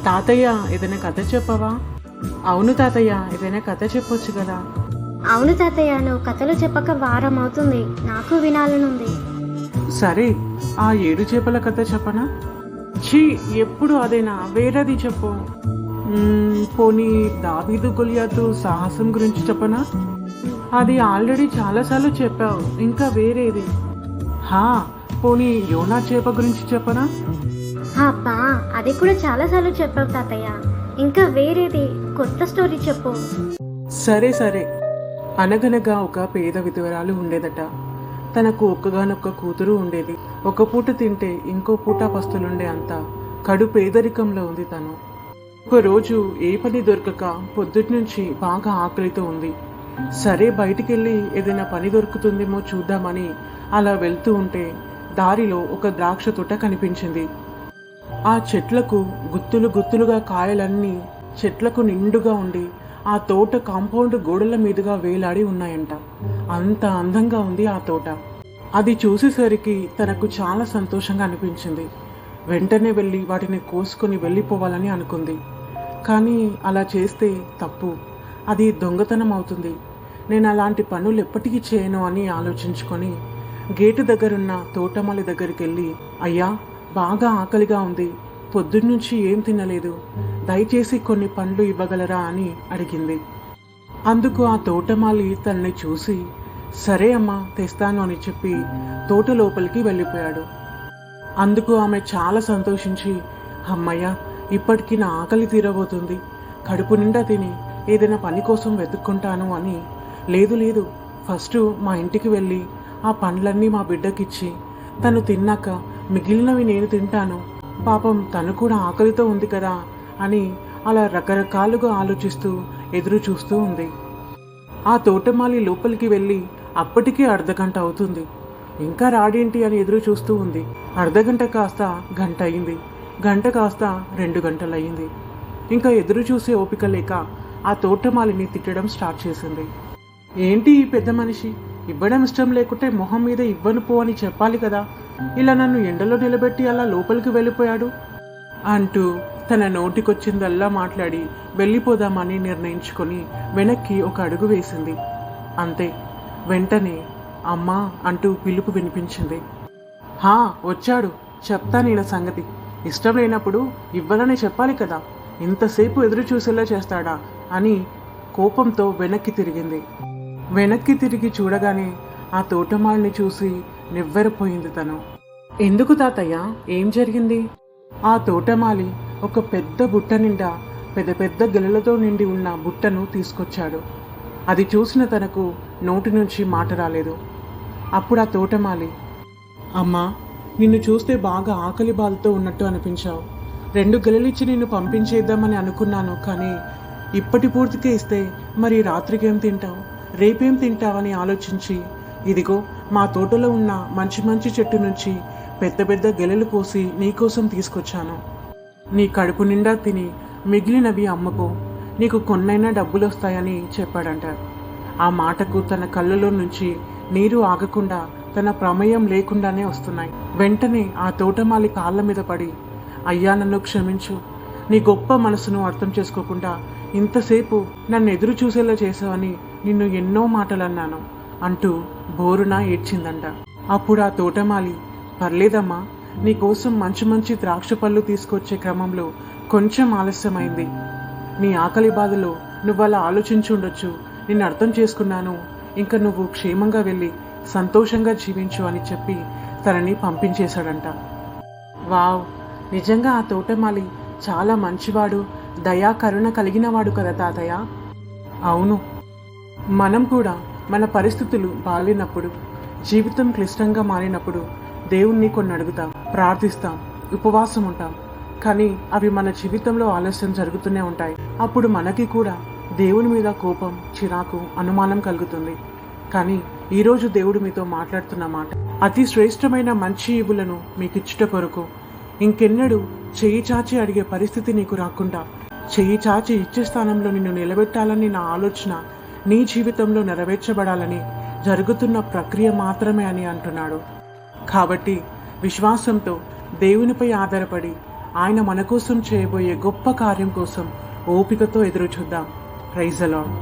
తాతయ్య ఏదైనా కథ చెప్పవా? అవును తాతయ్య, ఏదైనా కథ చెప్పొచ్చు కదా. అవును తాతయ్య, నువ్వు కథలు చెప్పక వారం అవుతుంది, నాకు వినాలనుంది. సరే, ఆ 7 చేపల కథ చెప్పనా? ఛీ, ఎప్పుడు అదేనా? వేరేది చెప్పు. పోనీ దావీదు గొలియాతు సాహసం గురించి చెప్పనా? అది ఆల్రెడీ చాలాసార్లు చెప్పావు. ఇంకా వేరేది? హా, పోనీ యోనా చేప గురించి చెప్పనా? అబ్బా, అది కూడా చాలాసార్లు చెప్పావు తాతయ్య. ఇంకా వేరేది కొత్త స్టోరీ చెప్పు. సరే సరే. అనగనగా ఒక పేద విధవరాలు ఉండేదట. తనకు ఒక్కగానొక్క కూతురు ఉండేది. ఒక పూట తింటే ఇంకో పూట పస్తులుండే అంత కడు పేదరికంలో ఉంది తను. ఒకరోజు ఏ పని దొరకక పొద్దుటి నుంచి బాగా ఆకలితో ఉంది. సరే, బయటికెళ్ళి ఏదైనా పని దొరుకుతుందేమో చూద్దామని అలా వెళ్తూ ఉంటే దారిలో ఒక ద్రాక్ష తోట కనిపించింది. ఆ చెట్లకు గుత్తులు గుత్తులుగా కాయలన్నీ చెట్లకు నిండుగా ఉండి ఆ తోట కాంపౌండ్ గోడల మీదుగా వేలాడి ఉన్నాయంట. అంత అందంగా ఉంది ఆ తోట. అది చూసేసరికి తనకు చాలా సంతోషంగా అనిపించింది. వెంటనే వెళ్ళి వాటిని కోసుకొని వెళ్ళిపోవాలని అనుకుంది. కానీ అలా చేస్తే తప్పు, అది దొంగతనం అవుతుంది. నేను అలాంటి పనులు ఎప్పటికీ చేయను అని ఆలోచించుకొని గేటు దగ్గరున్న తోటమాలి దగ్గరికి వెళ్ళి, అయ్యా, బాగా ఆకలిగా ఉంది, పొద్దున్నుంచి ఏం తినలేదు, దయచేసి కొన్ని పండ్లు ఇవ్వగలరా అని అడిగింది. అందుకు ఆ తోటమాలి తనని చూసి, సరే అమ్మా, తెస్తాను అని చెప్పి తోట లోపలికి వెళ్ళిపోయాడు. అందుకు ఆమె చాలా సంతోషించి, అమ్మయ్య, ఇప్పటికీ నా ఆకలి తీరబోతుంది, కడుపు నిండా తిని ఏదైనా పని కోసం వెతుక్కుంటాను అని, లేదు లేదు, ఫస్ట్ మా ఇంటికి వెళ్ళి ఆ పండ్లన్నీ మా బిడ్డకిచ్చి తను తిన్నాక మిగిలినవి నేను తింటాను, పాపం తను కూడా ఆకలితో ఉంది కదా అని అలా రకరకాలుగా ఆలోచిస్తూ ఎదురు చూస్తూ ఉంది. ఆ తోటమాలి లోపలికి వెళ్ళి అప్పటికే అర్ధగంట అవుతుంది. ఇంకా రాడేంటి అని ఎదురు చూస్తూ ఉంది. అర్ధగంట కాస్త గంట అయింది, గంట కాస్త 2 గంటలయ్యింది. ఇంకా ఎదురు చూసే ఓపిక లేక ఆ తోటమాలిని తిట్టడం స్టార్ట్ చేసింది. ఏంటి ఈ పెద్ద మనిషి, ఇవ్వడం ఇష్టం లేకుంటే మొహం మీద ఇవ్వను పో అని చెప్పాలి కదా, ఇలా నన్ను ఎండలో నిలబెట్టి అలా లోపలికి వెళ్ళిపోయాడు అంటూ తన నోటికొచ్చిందల్లా మాట్లాడి వెళ్ళిపోదామని నిర్ణయించుకొని వెనక్కి ఒక అడుగు వేసింది. అంతే, వెంటనే అమ్మా అంటూ పిలుపు వినిపించింది. హా, వచ్చాడు, చెప్తా నేను సంగతి. ఇష్టం లేనప్పుడు ఇవ్వాలని చెప్పాలి కదా, ఇంతసేపు ఎదురు చూసేలా చేస్తాడా అని కోపంతో వెనక్కి తిరిగింది. వెనక్కి తిరిగి చూడగానే ఆ తోటమాలిని చూసి నివ్వెరపోయింది తను. ఎందుకు తాతయ్య, ఏం జరిగింది? ఆ తోటమాలి ఒక పెద్ద బుట్ట నిండా పెద్ద పెద్ద గెలలతో నిండి ఉన్న బుట్టను తీసుకొచ్చాడు. అది చూసిన తనకు నోటి నుంచి మాట రాలేదు. అప్పుడు ఆ తోటమాలి, అమ్మా, నిన్ను చూస్తే బాగా ఆకలి బాధతో ఉన్నట్టు అనిపించావు. 2 గెలలిచ్చి నిన్ను పంపించేద్దామని అనుకున్నాను, కానీ ఇప్పటి పూర్తికే ఇస్తే మరి రాత్రికేం తింటావు, రేపేం తింటావని ఆలోచించి ఇదిగో మా తోటలో ఉన్న మంచి మంచి చెట్టు నుంచి పెద్ద పెద్ద గెలలు కోసి నీకోసం తీసుకొచ్చాను. నీ కడుపు నిండా తిని మిగిలినవి అమ్ముకో, నీకు కొన్నైనా డబ్బులు వస్తాయని చెప్పాడంట. ఆ మాటకు తన కళ్ళలో నుంచి నీరు ఆగకుండా తన ప్రమేయం లేకుండానే వస్తున్నాయి. వెంటనే ఆ తోటమాలి కాళ్ళ మీద పడి, అయ్యా, నన్ను క్షమించు, నీ గొప్ప మనసును అర్థం చేసుకోకుండా ఇంతసేపు నన్ను ఎదురు చూసేలా చేసావని నిన్ను ఎన్నో మాటలన్నాను అంటూ బోరున ఏడ్చిందంట. అప్పుడు ఆ తోటమాలి, పర్లేదమ్మా, నీకోసం మంచి మంచి ద్రాక్ష పళ్ళు తీసుకొచ్చే క్రమంలో కొంచెం ఆలస్యమైంది. నీ ఆకలి బాధలో నువ్వు అలా ఆలోచించి ఉండొచ్చు, నిన్ను అర్థం చేసుకున్నాను, ఇంకా నువ్వు క్షేమంగా వెళ్ళి సంతోషంగా జీవించు అని చెప్పి తనని పంపించేశాడంట. వావ్, నిజంగా ఆ తోటమాలి చాలా మంచివాడు, దయా కరుణ కలిగినవాడు కదా తాతయ్య. అవును, మనం కూడా మన పరిస్థితులు బాలేనప్పుడు, జీవితం క్లిష్టంగా మారినప్పుడు దేవుణ్ణి కొన్ని అడుగుతాం, ప్రార్థిస్తాం, ఉపవాసం ఉంటాం, కానీ అవి మన జీవితంలో ఆలస్యం జరుగుతూనే ఉంటాయి. అప్పుడు మనకి కూడా దేవుని మీద కోపం, చిరాకు, అనుమానం కలుగుతుంది. కానీ ఈరోజు దేవుడు మీతో మాట్లాడుతున్న మాట, అతి శ్రేష్టమైన మంచి ఈవులను మీకు ఇచ్చుట కొరకు ఇంకెన్నడూ చెయ్యి చాచి అడిగే పరిస్థితి నీకు రాకుండా చెయ్యి చాచి ఇచ్చే స్థానంలో నిన్ను నిలబెట్టాలని నా ఆలోచన నీ జీవితంలో నెరవేర్చబడాలని జరుగుతున్న ప్రక్రియ మాత్రమే అని అంటున్నాడు. కాబట్టి విశ్వాసంతో దేవునిపై ఆధారపడి ఆయన మన కోసం చేయబోయే గొప్ప కార్యం కోసం ఓపికతో ఎదురు చూద్దాం. Praise the lord.